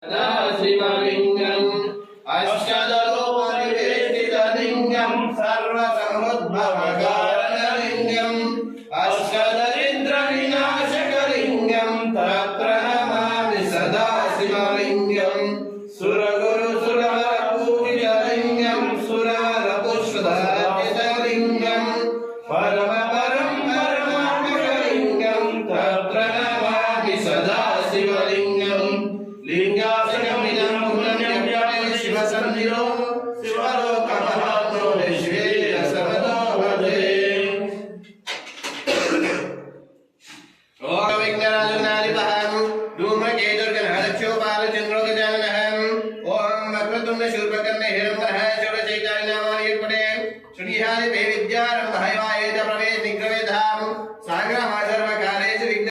सदाशिवलिङ्गम् अष्टदलोपरिवेष्टितलिङ्गम् सर्वसमुद्भवकारणलिङ्गम् अष्टदरिद्रविनाशकलिङ्गम् तत्र नमामि सदाशिवलिङ्गम् सुरगुरुसुरवरपूजितलिङ्गम् सुरवरपुष्पधारितलिङ्गम् परमपरं परमात्मकलिङ्गम् तत्र नमामि सदाशिवलिङ्गम् लिङ्गासनमिदं पुण्यव्यापि शिवसन्निधौ शिवलोकमहात्मो विश्वेशवतो भजे ओम विघ्नराजनादिपहं धूमकेतुर्गणहरक्षोपालचन्द्रोगजा